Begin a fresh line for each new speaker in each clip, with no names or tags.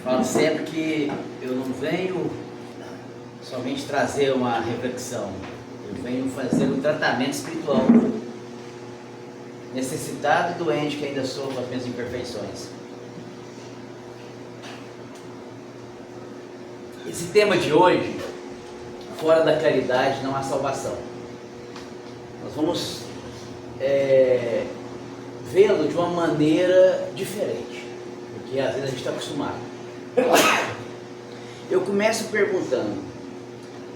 Falo sempre que eu não venho somente trazer uma reflexão, eu venho fazer um tratamento espiritual. Necessitado e doente que ainda sofro as minhas imperfeições. Esse tema de hoje, fora da caridade não há salvação. Nós vamos vê-lo de uma maneira diferente, porque às vezes a gente está acostumado. Eu começo perguntando,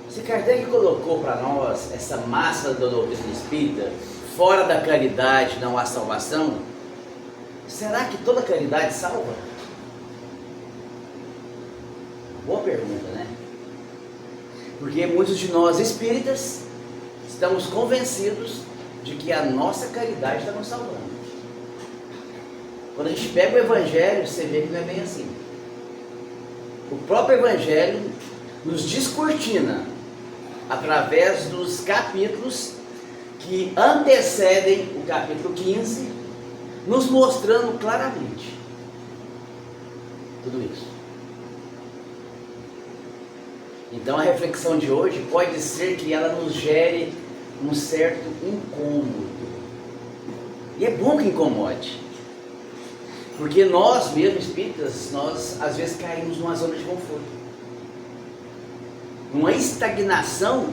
se Kardec colocou para nós essa massa da doutrina espírita, fora da caridade não há salvação, será que toda caridade salva? Boa pergunta, né? Porque muitos de nós espíritas estamos convencidos de que a nossa caridade está nos salvando. Quando a gente pega o Evangelho, você vê que não é bem assim. O próprio Evangelho nos descortina através dos capítulos que antecedem o capítulo 15, nos mostrando claramente tudo isso. Então a reflexão de hoje pode ser que ela nos gere um certo incômodo. E é bom que incomode. Porque nós mesmos espíritas, nós às vezes caímos numa zona de conforto. Uma estagnação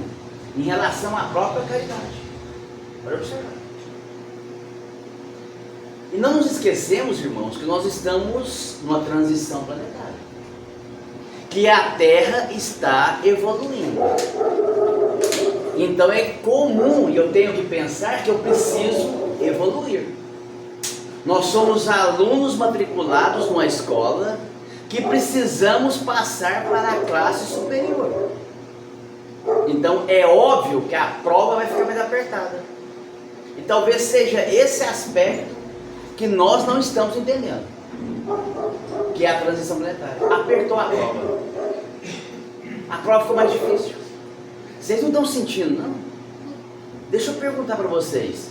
em relação à própria caridade. Para observar. E não nos esquecemos, irmãos, que nós estamos numa transição planetária. Que a Terra está evoluindo. Então é comum, e eu tenho que pensar que eu preciso evoluir. Nós somos alunos matriculados numa escola que precisamos passar para a classe superior. Então é óbvio que a prova vai ficar mais apertada. E talvez seja esse aspecto que nós não estamos entendendo, que é a transição planetária. Apertou a prova. A prova ficou mais difícil. Vocês não estão sentindo, não? Deixa eu perguntar para vocês.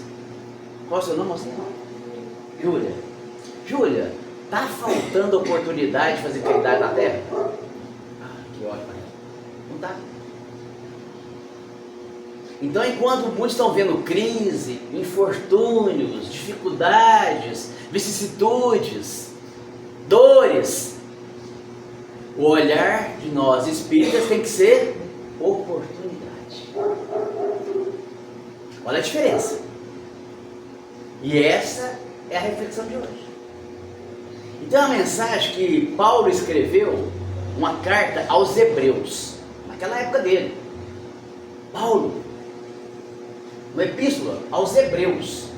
Qual é o seu nome, mocinha? Júlia. Júlia, está faltando oportunidade de fazer caridade na Terra? Ah, que ótimo. Não está. Então, enquanto muitos estão vendo crise, infortúnios, dificuldades, vicissitudes, dores, o olhar de nós espíritas tem que ser oportunidade. Olha a diferença. E essa é a reflexão de hoje. Então a mensagem que Paulo escreveu, uma carta aos Hebreus, naquela época dele. Paulo, uma epístola aos Hebreus,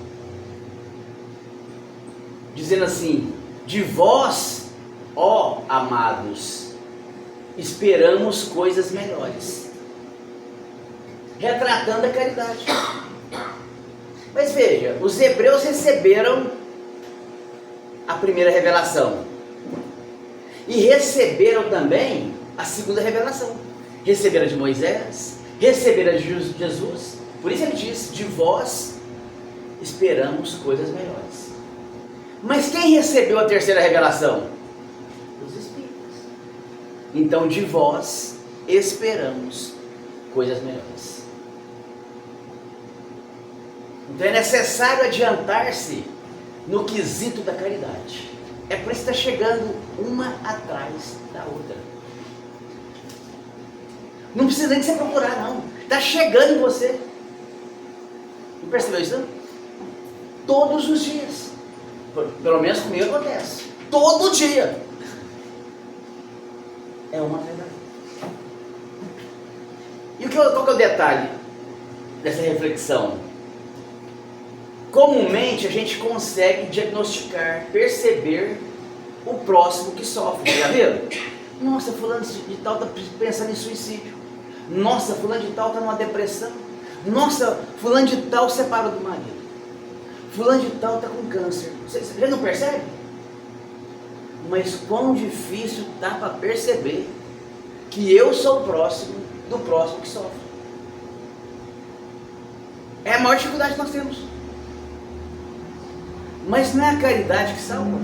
dizendo assim: de vós, ó amados, esperamos coisas melhores, retratando a caridade. Mas veja, os hebreus receberam a primeira revelação e receberam também a segunda revelação. Receberam de Moisés, receberam de Jesus. Por isso ele diz: de vós esperamos coisas melhores. Mas quem recebeu a terceira revelação? Os espíritos. Então de vós esperamos coisas melhores. Então é necessário adiantar-se no quesito da caridade. É por isso que está chegando uma atrás da outra. Não precisa nem de você procurar, não. Está chegando em você. Não percebeu isso, não? Todos os dias. Pelo menos comigo acontece. Todo dia. É uma verdade. E qual que é o detalhe dessa reflexão? Comumente a gente consegue diagnosticar, perceber o próximo que sofre. Já viram? Nossa, fulano de tal está pensando em suicídio. Nossa, fulano de tal está numa depressão. Nossa, fulano de tal separou do marido. Fulano de tal está com câncer. Você já não percebe? Mas quão difícil está para perceber que eu sou próximo do próximo que sofre. É a maior dificuldade que nós temos. Mas não é a caridade que salva.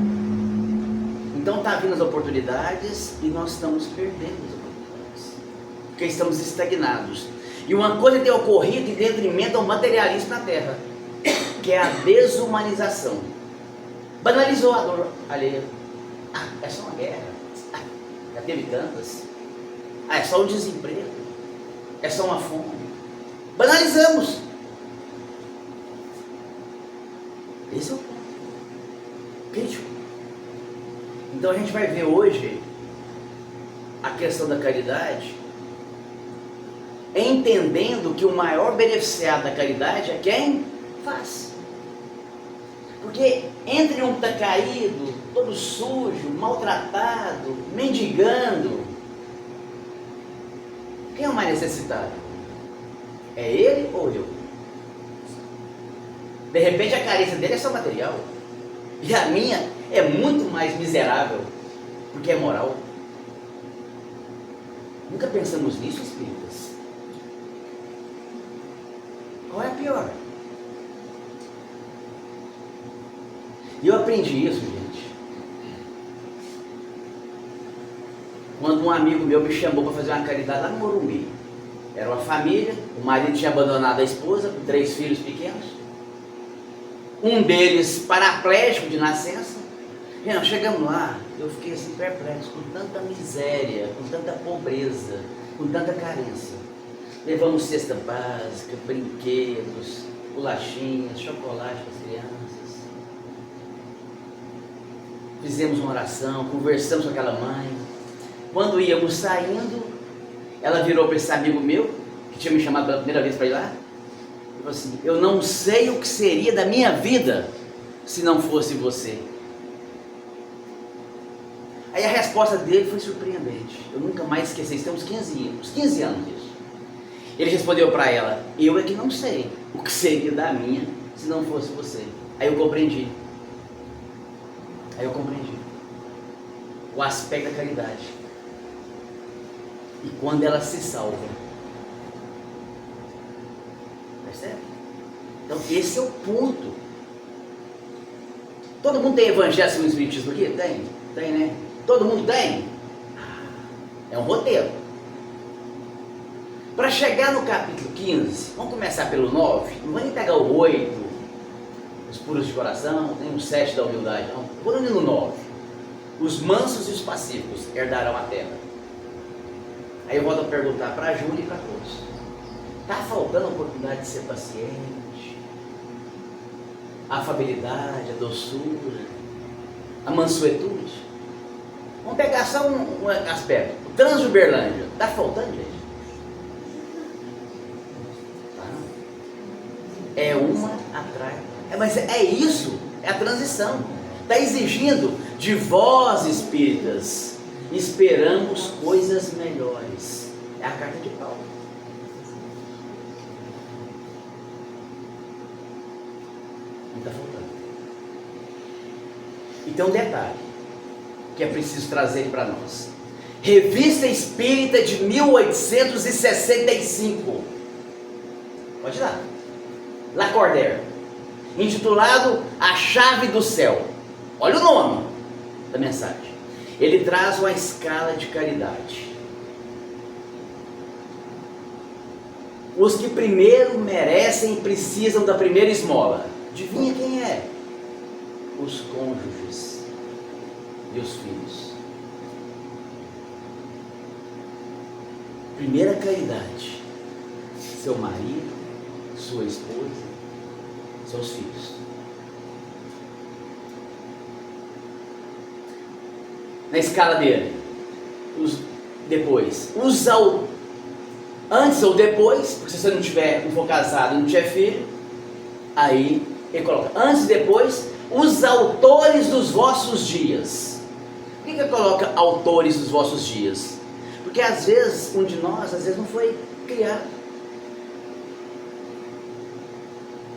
Então está vindo as oportunidades e nós estamos perdendo as oportunidades, porque estamos estagnados. E uma coisa tem ocorrido em detrimento ao materialismo na Terra, que é a desumanização. Banalizou a dor alheia. É só uma guerra. Já teve tantas. É só um desemprego. É só uma fome. Banalizamos. Esse é o ponto crítico. Então a gente vai ver hoje a questão da caridade, entendendo que o maior beneficiado da caridade é quem faz. Porque entre um que está caído, todo sujo, maltratado, mendigando, quem é o mais necessitado? É ele ou eu? De repente a carência dele é só material, e a minha é muito mais miserável, porque é moral. Nunca pensamos nisso, espíritas? Qual é a pior? E eu aprendi isso, gente, quando um amigo meu me chamou para fazer uma caridade lá no Morumbi. Era uma família, o marido tinha abandonado a esposa com 3 filhos pequenos, um deles paraplégico de nascença. Não, chegamos lá, eu fiquei assim perplexo, com tanta miséria, com tanta pobreza, com tanta carência. Levamos cesta básica, brinquedos, bolachinhas, chocolate para as crianças. Fizemos uma oração, conversamos com aquela mãe. Quando íamos saindo, ela virou para esse amigo meu, que tinha me chamado pela primeira vez para ir lá, e falou assim: eu não sei o que seria da minha vida se não fosse você. Aí a resposta dele foi surpreendente, eu nunca mais esqueci, isso tem uns 15 anos isso. Ele respondeu para ela: eu é que não sei o que seria da minha se não fosse você. Aí eu compreendi o aspecto da caridade, e quando ela se salva, percebe? Então esse é o ponto. Todo mundo tem evangelho segundo o Espiritismo aqui? Tem, né? Todo mundo tem? É um roteiro. Para chegar no capítulo 15, vamos começar pelo 9, não vou nem pegar o 8, os puros de coração, nem o 7 da humildade, não. Vou no 9. Os mansos e os pacíficos herdarão a terra. Aí eu volto a perguntar para a Júlia e para todos: está faltando a oportunidade de ser paciente? A afabilidade, a doçura, a mansuetude? Vamos pegar só um aspecto. O trânsito de Uberlândia, está faltando, gente? É uma atrás. Mas é isso, é a transição. Está exigindo de vós, espíritas, esperamos coisas melhores. É a carta de Paulo. Não está faltando. E tem um detalhe que é preciso trazer para nós. Revista Espírita de 1865. Pode ir lá. Lacordaire, intitulado A Chave do Céu. Olha o nome da mensagem. Ele traz uma escala de caridade. Os que primeiro merecem e precisam da primeira esmola. Adivinha quem é? Os cônjuges e os filhos. Primeira caridade: seu marido, sua esposa, seus filhos. Na escala dele, antes ou depois, porque se você não for casado e não tiver filho, aí ele coloca antes e depois, os autores dos vossos dias. Por que ele coloca autores dos vossos dias? Porque às vezes um de nós, às vezes não foi criado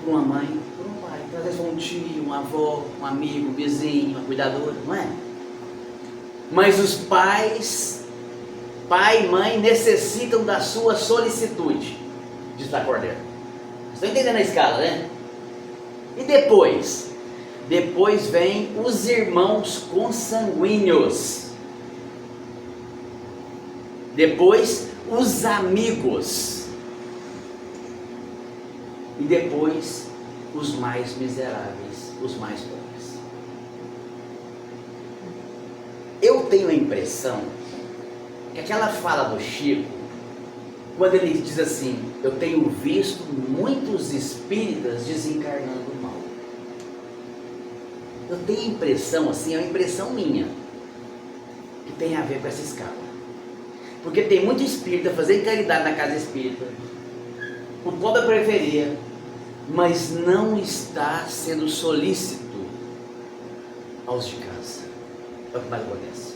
por uma mãe, por um pai, às vezes foi um tio, uma avó, um amigo, um vizinho, uma cuidadora, não é? Mas os pais, pai e mãe, necessitam da sua solicitude, diz Lacordaire. Vocês estão entendendo a escala, né? E depois, Depois vem os irmãos consanguíneos. Depois os amigos. E depois os mais miseráveis, os mais pobres. Eu tenho a impressão que aquela fala do Chico, quando ele diz assim, eu tenho visto muitos espíritas desencarnando mal. Eu tenho a impressão, assim, é uma impressão minha, que tem a ver com essa escala. Porque tem muito espírita fazendo caridade na casa espírita, o pobre da periferia, mas não está sendo solícito aos de casa. É o que mais acontece.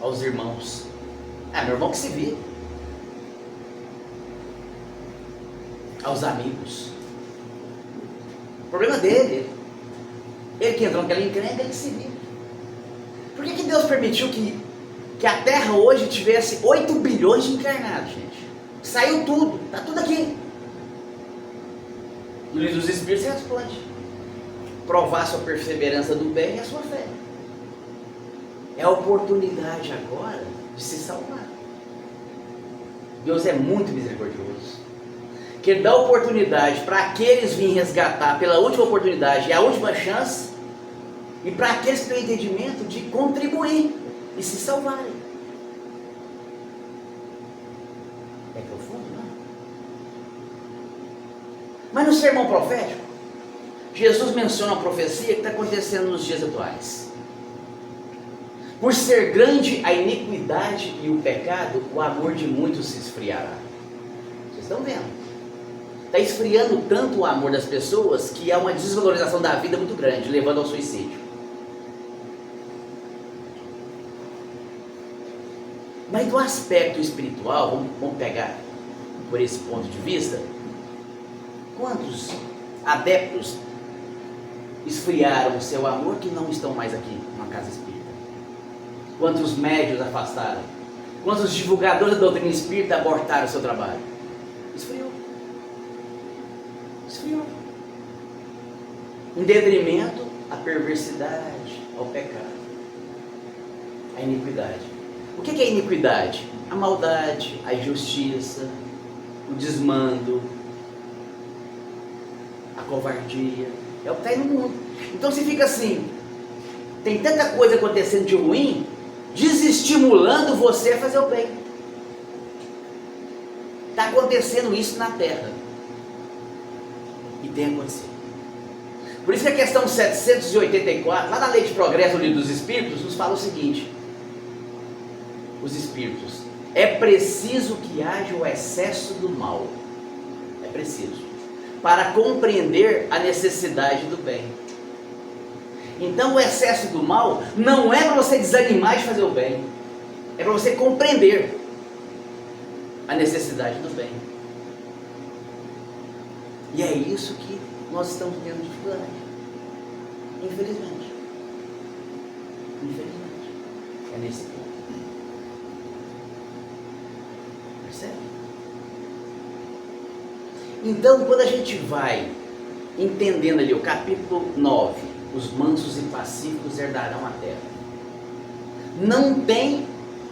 Aos irmãos. Meu irmão que se vira. Aos amigos. O problema dele. Ele que entrou naquela encrenca, ele que se vira. Por que Deus permitiu que a Terra hoje tivesse 8 bilhões de encarnados, gente? Saiu tudo, está tudo aqui. No livro dos Espíritos você responde. Provar sua perseverança do bem e a sua fé. É a oportunidade agora de se salvar. Deus é muito misericordioso. Que Ele dá oportunidade para aqueles virem resgatar pela última oportunidade e a última chance, e para aqueles que têm entendimento de contribuir e se salvarem. É profundo, não? Mas no sermão profético, Jesus menciona a profecia que está acontecendo nos dias atuais. Por ser grande a iniquidade e o pecado, o amor de muitos se esfriará. Vocês estão vendo? Está esfriando tanto o amor das pessoas que há uma desvalorização da vida muito grande, levando ao suicídio. Mas do aspecto espiritual, vamos pegar por esse ponto de vista, quantos adeptos esfriaram o seu amor que não estão mais aqui na casa espírita? Quantos médios afastaram? Quantos divulgadores da doutrina espírita abortaram o seu trabalho? Esfriou. Esfriou. Em detrimento à perversidade, ao pecado, à iniquidade. O que é a iniquidade? A maldade, a injustiça, o desmando, a covardia. É o que está aí no mundo. Então se fica assim, tem tanta coisa acontecendo de ruim, desestimulando você a fazer o bem. Está acontecendo isso na Terra. E tem acontecido. Por isso que a questão 784, lá na Lei de Progresso do Livro dos Espíritos, nos fala o seguinte: os espíritos, é preciso que haja o excesso do mal. É preciso. Para compreender a necessidade do bem. Então o excesso do mal não é para você desanimar de fazer o bem. É para você compreender a necessidade do bem. E é isso que nós estamos tendo dificuldade. Infelizmente. Infelizmente. É nesse ponto. Percebe? Então, quando a gente vai entendendo ali o capítulo 9, os mansos e pacíficos herdarão a terra. Não tem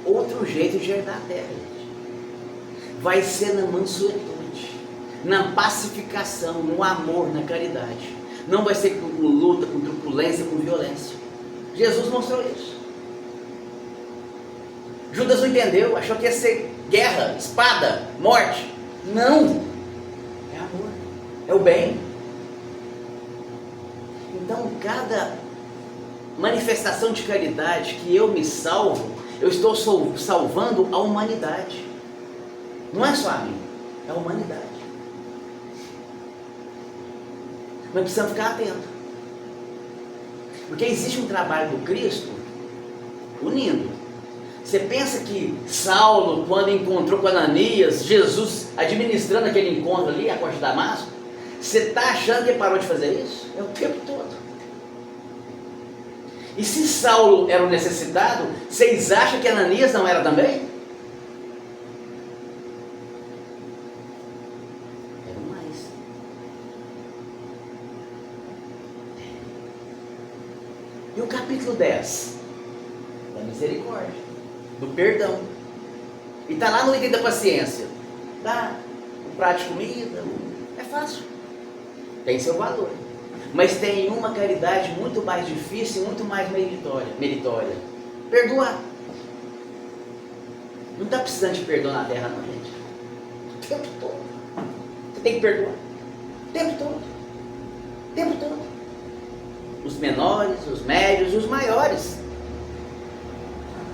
outro jeito de herdar a terra, gente. Vai ser na mansuetude, na pacificação, no amor, na caridade. Não vai ser com luta, com truculência, com violência. Jesus mostrou isso. Judas não entendeu, achou que ia ser guerra, espada, morte. Não, é amor, é o bem. Então cada manifestação de caridade que eu me salvo, eu estou salvando a humanidade. Não é só a mim, é a humanidade. Mas precisamos ficar atentos. Porque existe um trabalho do Cristo unindo. Você pensa que Saulo, quando encontrou com Ananias, Jesus administrando aquele encontro ali, a costa de Damasco, você está achando que ele parou de fazer isso? É o tempo todo. E se Saulo era um necessitado, vocês acham que Ananias não era também? Era mais. E o capítulo 10? Da misericórdia, do perdão. E está lá no item da paciência. Dá um prato de comida, é fácil. Tem seu valor. Mas tem uma caridade muito mais difícil e muito mais meritória. Perdoar. Não está precisando de perdão na terra não, gente. O tempo todo. Você tem que perdoar. O tempo todo. O tempo todo. Os menores, os médios e os maiores.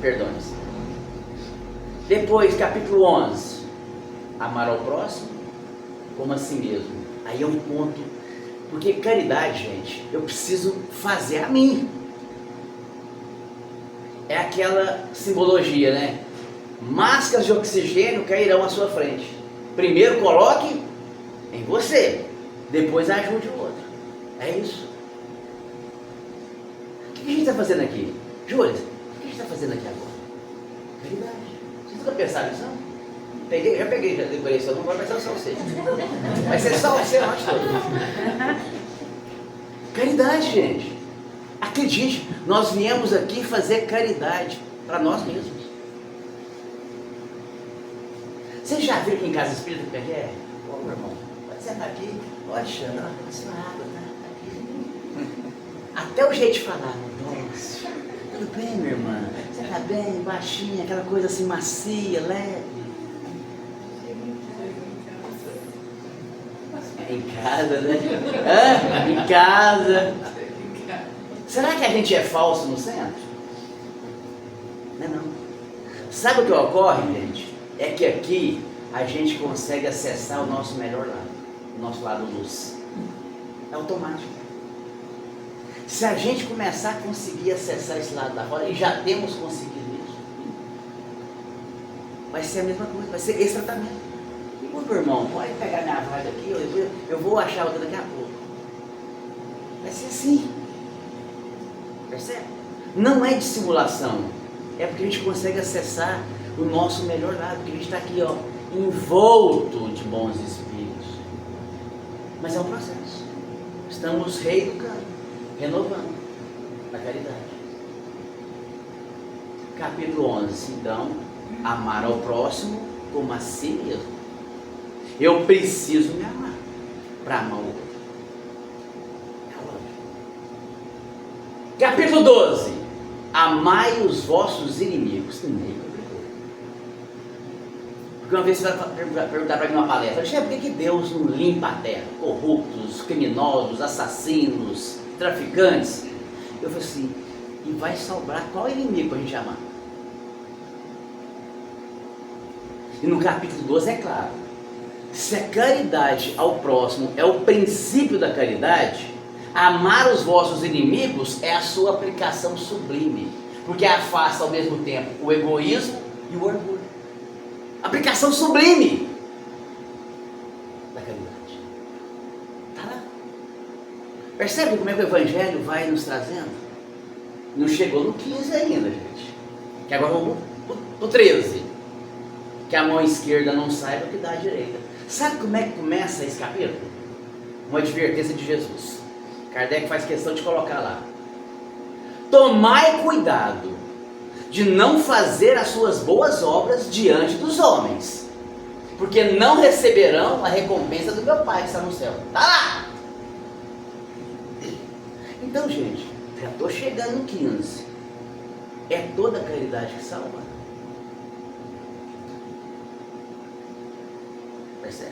Perdões. Depois, capítulo 11. Amar ao próximo como a si mesmo. Aí é um ponto. Porque caridade, gente, eu preciso fazer a mim. É aquela simbologia, né? Máscaras de oxigênio cairão à sua frente. Primeiro coloque em você. Depois ajude o outro. É isso. O que a gente está fazendo aqui? Júlia, o que a gente está fazendo aqui agora? Caridade. Vocês nunca pensaram nisso, não? Já decorei isso, eu não vou pensar só você. Vai ser só você nós todos. Caridade, gente. Acredite, nós viemos aqui fazer caridade para nós mesmos. Vocês já viram que em casa espírita como é que é? Ô, meu irmão, pode sentar aqui. Olha, Xana, sua água, tá aqui. Até o jeito de falar, nossa, tudo bem, minha irmã? Você tá bem, baixinha, aquela coisa assim macia, leve. Em casa, né? Em casa. Será que a gente é falso no centro? Não é não. Sabe o que ocorre, gente? É que aqui a gente consegue acessar o nosso melhor lado. O nosso lado luz. É automático. Se a gente começar a conseguir acessar esse lado da roda, e já temos conseguido isso, vai ser a mesma coisa, vai ser esse tratamento. Ô, meu irmão, pode pegar minha vaga aqui, eu vou achar outra daqui a pouco. Vai ser assim. Percebe? Não é dissimulação. É porque a gente consegue acessar o nosso melhor lado. Porque a gente está aqui, ó, envolto de bons espíritos. Mas é um processo. Estamos reeducando, renovando a caridade. Capítulo 11. Então, amar ao próximo como a si mesmo. Eu preciso me amar para amar o outro. Capítulo 12. Amai os vossos inimigos. Porque uma vez você vai perguntar para mim numa palestra: por que Deus não limpa a terra? Corruptos, criminosos, assassinos, traficantes. Eu falei assim: e vai sobrar qual inimigo para a gente amar? E no capítulo 12 é claro. Se a caridade ao próximo é o princípio da caridade, amar os vossos inimigos é a sua aplicação sublime, porque afasta ao mesmo tempo o egoísmo e o orgulho. Aplicação sublime da caridade. Está lá. Percebe como é que o Evangelho vai nos trazendo? Não chegou no 15 ainda, gente. Que agora vamos para o 13. Que a mão esquerda não saiba o que dá a direita. Sabe como é que começa esse capítulo? Uma advertência de Jesus. Kardec faz questão de colocar lá: tomai cuidado de não fazer as suas boas obras diante dos homens, porque não receberão a recompensa do meu Pai que está no céu. Está lá! Então, gente, já estou chegando no 15. É toda a caridade que salva. Percebe?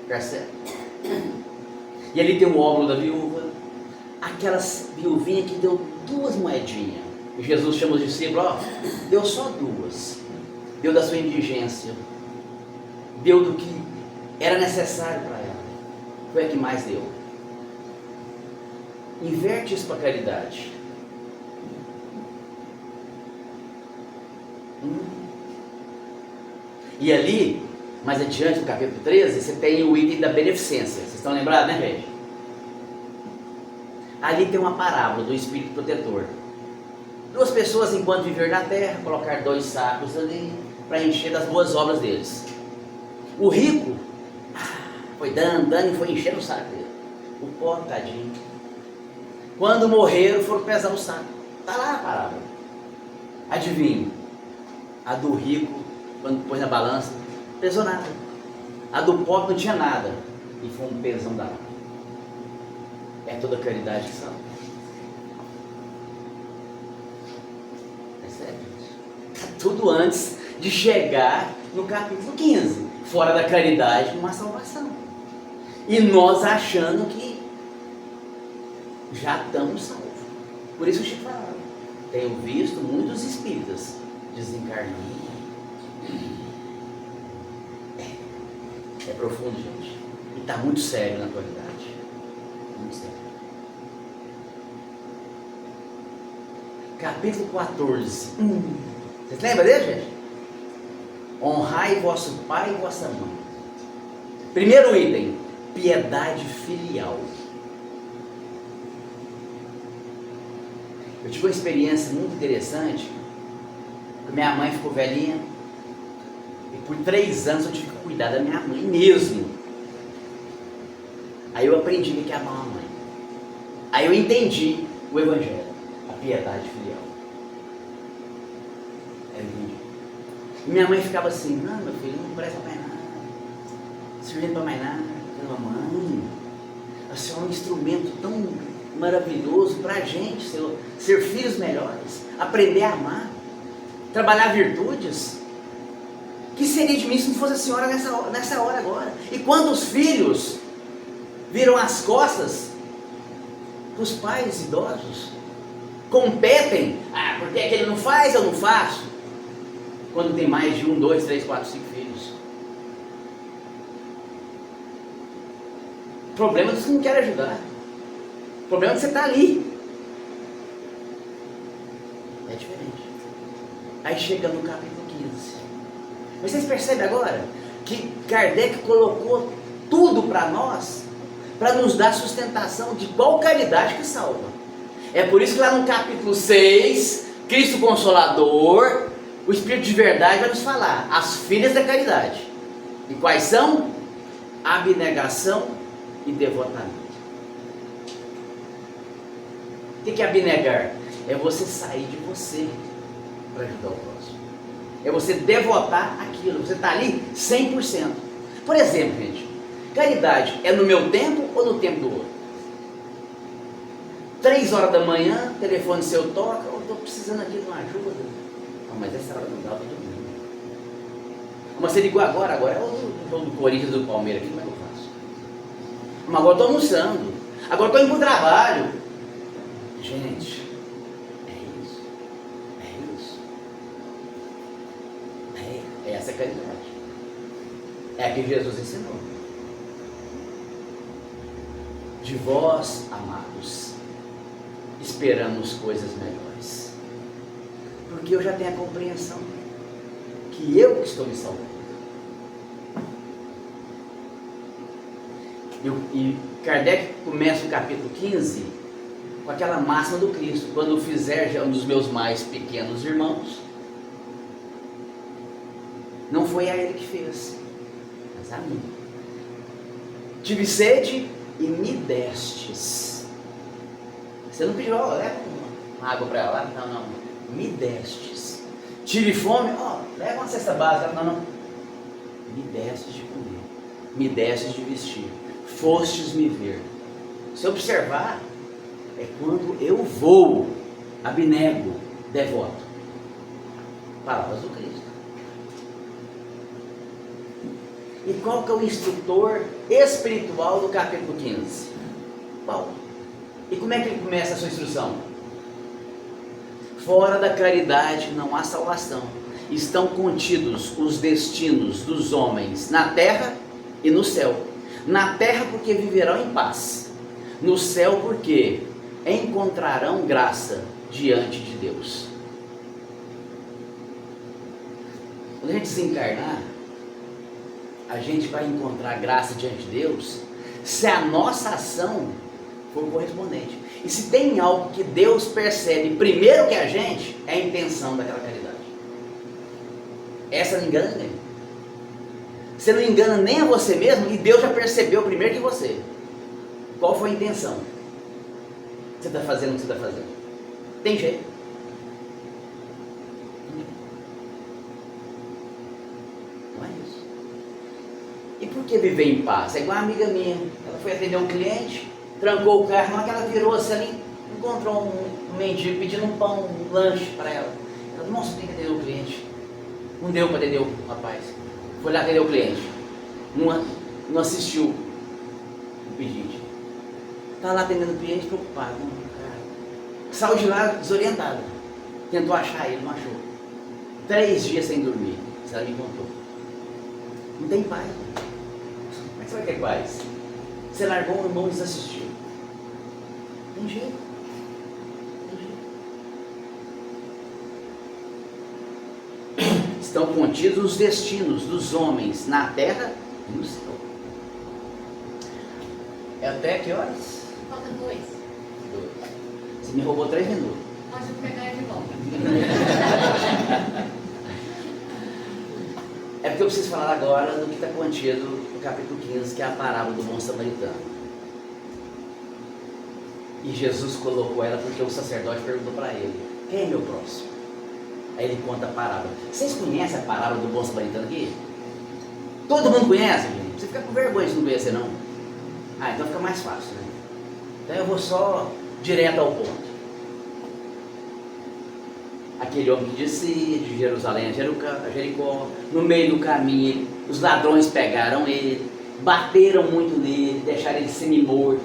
Percebe? E ali tem o óvulo da viúva, aquela viuvinha que deu 2 moedinhas. E Jesus chama os discípulos: ó, deu só 2. Deu da sua indigência, deu do que era necessário para ela. Foi a que mais deu. Inverte isso para a caridade. E ali, mais adiante, no capítulo 13, você tem o item da beneficência. Vocês estão lembrados, né, gente? Ali tem uma parábola do Espírito Protetor. 2 pessoas, enquanto viver na terra, colocar 2 sacos ali para encher das boas obras deles. O rico foi dando e foi enchendo o saco dele. O pobre, tadinho, Quando morreram, foram pesar o saco. Está lá a parábola. Adivinha? A do rico, quando pôs na balança, pesou nada. A do pobre não tinha nada. E foi um pesão danado. É toda a caridade que salva. É sério, gente. Está tudo antes de chegar no capítulo 15. Fora da caridade, uma salvação. E nós achando que já estamos salvos. Por isso o Chico falava. Tenho visto muitos espíritas desencarnando. É profundo, gente. E está muito sério na atualidade. Muito sério. Capítulo 14. Vocês lembram dele, gente? Honrai vosso pai e vossa mãe. Primeiro item, piedade filial. Eu tive uma experiência muito interessante. Minha mãe ficou velhinha e por 3 anos eu tive que cuidar da minha mãe mesmo. Aí eu aprendi o que é amar a mãe. Aí eu entendi o Evangelho, a piedade filial. Eu entendi. E minha mãe ficava assim: não, meu filho, não presta mais nada, servindo para mais nada. Mamãe, a senhora é um instrumento tão maravilhoso para a gente ser filhos melhores, aprender a amar, trabalhar virtudes. Que seria de mim se não fosse a senhora nessa hora agora? E quando os filhos viram as costas para os pais idosos, competem, porque aquele não faz, eu não faço. Quando tem mais de 1, 2, 3, 4, 5 filhos. O problema é que você não quer ajudar. O problema é que você está ali. É diferente. Aí chega no capítulo 15. Mas vocês percebem agora que Kardec colocou tudo para nós, para nos dar sustentação de qual caridade que salva. É por isso que lá no capítulo 6, Cristo Consolador, o Espírito de Verdade vai nos falar as filhas da caridade. E quais são? Abnegação e devotamento. O que é abnegar? É você sair de você para ajudar o próximo. É você devotar aquilo. Você está ali 100%. Por exemplo, gente, caridade é no meu tempo ou no tempo do outro? 3 horas da manhã, telefone seu toca, eu estou precisando aqui de uma ajuda. Mas essa hora não dá para todo mundo. Mas você ligou agora é o jogo do Corinthians do Palmeiras aqui, como é que eu faço? Mas agora estou almoçando, agora estou indo para o trabalho. Gente, é isso. É essa a caridade. É a que Jesus ensinou. De vós, amados, esperamos coisas melhores. Porque eu já tenho a compreensão que eu que estou me salvando. E Kardec começa o capítulo 15 com aquela máxima do Cristo: quando fizer já um dos meus mais pequenos irmãos, não foi a ele que fez, mas a mim. Tive sede e me destes. Você não pediu, leva uma água para ela? Não. Me destes. Tive fome, leva uma cesta básica. Não. Me destes de comer, me destes de vestir, fostes me ver. Se observar, é quando eu vou, abnego, devoto. Palavras do Cristo. E qual que é o instrutor espiritual do capítulo 15? Paulo. E como é que ele começa a sua instrução? Fora da caridade não há salvação. Estão contidos os destinos dos homens na terra e no céu. Na terra porque viverão em paz. No céu porque encontrarão graça diante de Deus. Quando a gente desencarnar, a gente vai encontrar graça diante de Deus se a nossa ação for correspondente. E se tem algo que Deus percebe primeiro que a gente, é a intenção daquela caridade. Essa não engana ninguém. Você não engana nem a você mesmo, e Deus já percebeu primeiro que você. Qual foi a intenção? você está fazendo o que você está fazendo. Tem jeito. Não é isso. E por que viver em paz? É igual a amiga minha. Ela foi atender um cliente, trancou o carro, na hora que ela virou assim, ela encontrou um mendigo pedindo um pão, um lanche para ela. Ela, nossa, tem que atender o cliente. Não deu para atender o rapaz. Foi lá atender o cliente. Não assistiu o pedido. Está lá atendendo o cliente preocupado. Saiu de lá desorientado. Tentou achar ele, não achou. 3 dias sem dormir. Ela me encontrou. Não tem paz. Como é que você vai ter paz? Você largou um irmão e desassistiu. Tem jeito. Tem jeito. Estão contidos os destinos dos homens na terra e no céu. É até que horas?
Falta 2.
Você me roubou 3 minutos.
Pode pegar ele de volta.
É porque eu preciso falar agora do que está contido no capítulo 15, que é a parábola do bom samaritano. E Jesus colocou ela porque o sacerdote perguntou para ele: quem é meu próximo? Aí ele conta a parábola. Vocês conhecem a parábola do bom samaritano aqui? Todo mundo conhece? Gente? Você fica com vergonha de não conhecer, não? Ah, então fica mais fácil, né? Então eu vou só direto ao ponto. Aquele homem que descia de Jerusalém a Jericó, no meio do caminho, os ladrões pegaram ele, bateram muito nele, deixaram ele semi-morto,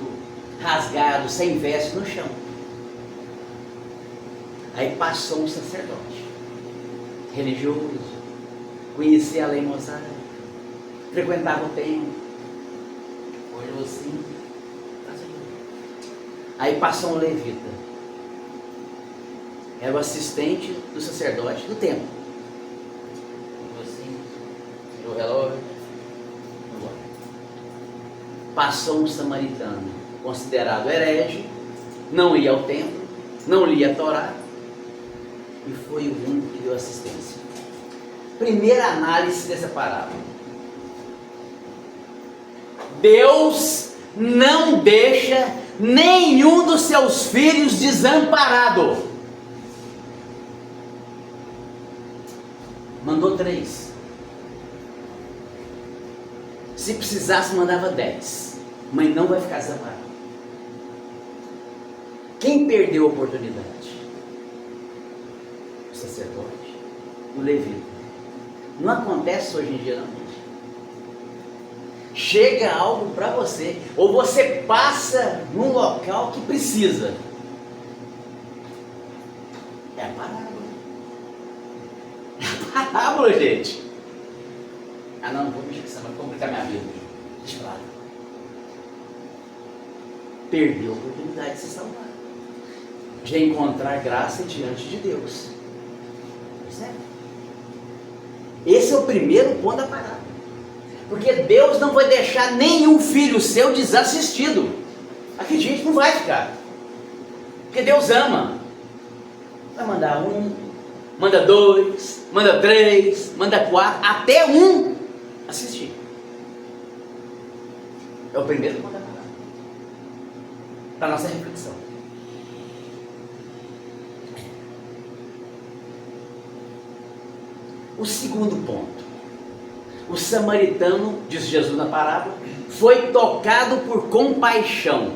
rasgado, sem vestes no chão. Aí passou um sacerdote, religioso, conhecia a lei mosaica, frequentava o templo, olhou assim. Aí passou um levita. Era o assistente do sacerdote do templo. Assim, tirou o relógio. Passou um samaritano, considerado herege, não ia ao templo, não lia a Torá, e foi o único que deu assistência. Primeira análise dessa parábola. Deus não deixa nenhum dos seus filhos desamparado. Mandou 3. Se precisasse, mandava 10. Mas não vai ficar desamparado. Quem perdeu a oportunidade? O sacerdote, o levita. Não acontece hoje em dia, não, gente. Chega algo para você, ou você passa num local que precisa. É a parábola. Parábola, gente. Ah, não vou mexer com isso, vai complicar minha vida. Deixa eu falar. Perdeu a oportunidade de se salvar, de encontrar graça diante de Deus. Percebe? Esse é o primeiro ponto da parábola. Porque Deus não vai deixar nenhum filho seu desassistido. Acredite, não vai ficar. Porque Deus ama. Vai mandar 1, manda 2, manda 3, manda 4, até 1 assistir. É o primeiro ponto da parábola. Para a nossa reflexão. O segundo ponto. O samaritano, diz Jesus na parábola, foi tocado por compaixão.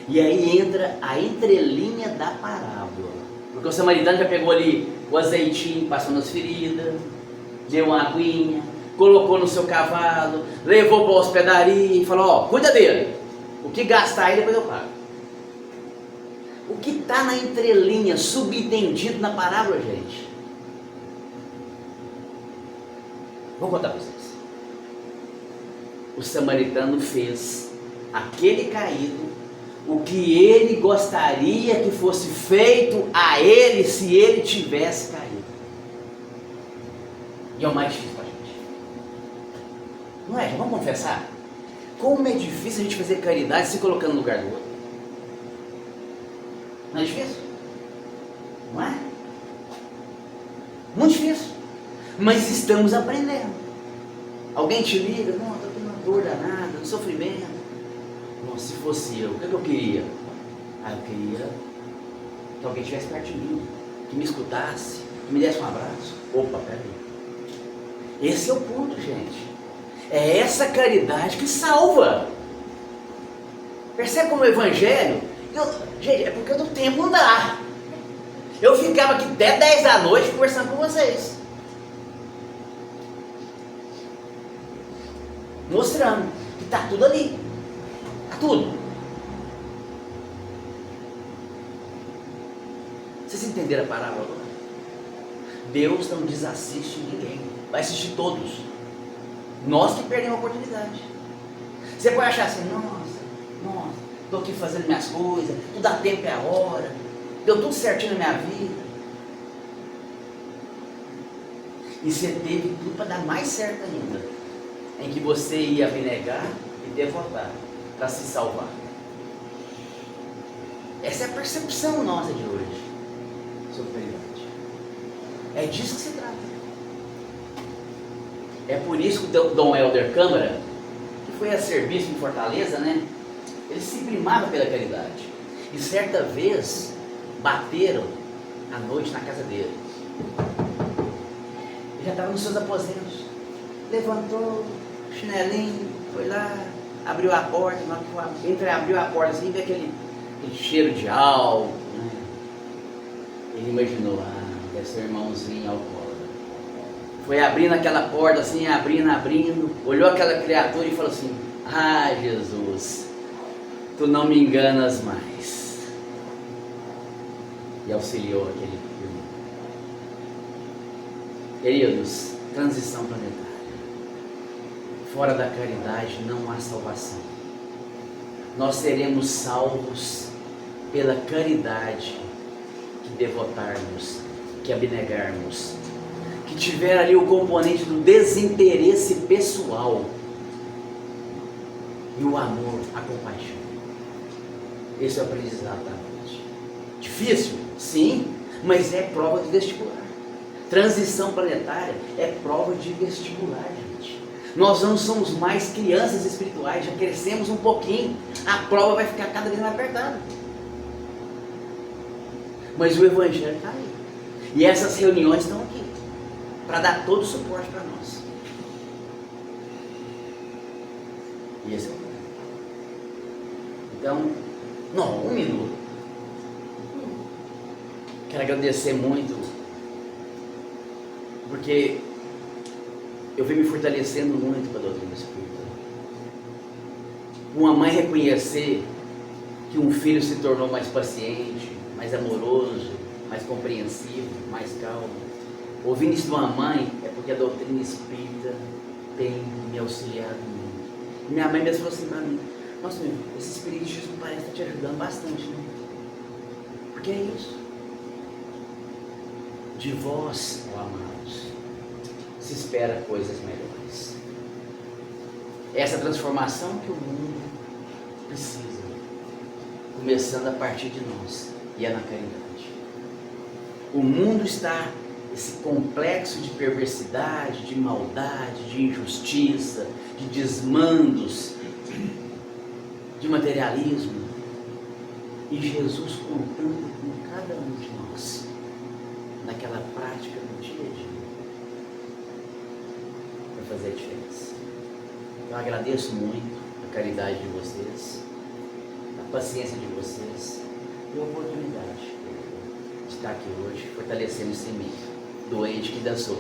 E aí entra a entrelinha da parábola. Porque o samaritano já pegou ali o azeitinho, passou nas feridas, deu uma aguinha, colocou no seu cavalo, levou para a hospedaria e falou: ó, cuida dele. O que gastar aí depois eu pago. O que está na entrelinha, subentendido na parábola, gente? Vou contar para vocês. O samaritano fez aquele caído o que ele gostaria que fosse feito a ele se ele tivesse caído. E é o mais difícil para a gente. Não é? Vamos confessar? Como é difícil a gente fazer caridade se colocando no lugar do outro. Não é difícil? Não é? Muito difícil. Mas estamos aprendendo. Alguém te liga, não, estou com uma dor danada, um sofrimento. Nossa, se fosse eu, o que eu queria? Ah, eu queria que alguém estivesse perto de mim, que me escutasse, que me desse um abraço. Opa, peraí. Esse é o ponto, gente. É essa caridade que salva. Percebe como o Evangelho? Gente, é porque do tempo não dá. Eu ficava aqui até 10 da noite conversando com vocês. Mostrando que está tudo ali. Está tudo. Vocês entenderam a parábola agora? Deus não desassiste ninguém. Vai assistir todos. Nós que perdemos a oportunidade. Você pode achar assim, nossa, estou aqui fazendo minhas coisas, tudo dá tempo é a hora, deu tudo certinho na minha vida. E você teve tudo para dar mais certo ainda, em que você ia abnegar e devotar para se salvar. Essa é a percepção nossa de hoje sobre caridade. É disso que se trata. É por isso que o Dom Helder Câmara, que foi a ser bispo em Fortaleza, né? Ele se primava pela caridade. E certa vez bateram à noite na casa dele. Ele já estava nos seus aposentos. Levantou, chinelinho, foi lá, abriu a porta. Na hora que abriu a porta assim, veio aquele cheiro de álcool, né? Ele imaginou, deve ser um irmãozinho alcoólatra. Foi abrindo aquela porta assim, abrindo, olhou aquela criatura e falou assim: ah, Jesus, tu não me enganas mais. E auxiliou aquele irmão. Queridos, transição planetária. Fora da caridade não há salvação. Nós seremos salvos pela caridade que devotarmos, que abnegarmos, que tiver ali o componente do desinteresse pessoal e o amor, a compaixão. Esse é o aprendizado da noite. Difícil? Sim, mas é prova de vestibular. Transição planetária é prova de vestibular, gente. Nós não somos mais crianças espirituais, já crescemos um pouquinho, a prova vai ficar cada vez mais apertada. Mas o Evangelho está aí. E essas reuniões estão aqui, para dar todo o suporte para nós. E esse é o ponto. Então, não, um minuto. Quero agradecer muito, porque eu venho me fortalecendo muito com a doutrina espírita. Uma mãe reconhecer que um filho se tornou mais paciente, mais amoroso, mais compreensivo, mais calmo. Ouvindo isso de uma mãe, é porque a doutrina espírita tem me auxiliado muito. E minha mãe mesmo falou assim para mim: nossa, meu, esse espiritismo parece estar te ajudando bastante, né? Porque é isso. De vós, ó amados, se espera coisas melhores. Essa transformação que o mundo precisa, começando a partir de nós, e é na caridade. O mundo está esse complexo de perversidade, de maldade, de injustiça, de desmandos, de materialismo, e Jesus contando com cada um de nós, naquela prática do dia a dia, para fazer a diferença. Eu agradeço muito a caridade de vocês, a paciência de vocês e a oportunidade de estar aqui hoje, fortalecendo esse meio doente que dançou.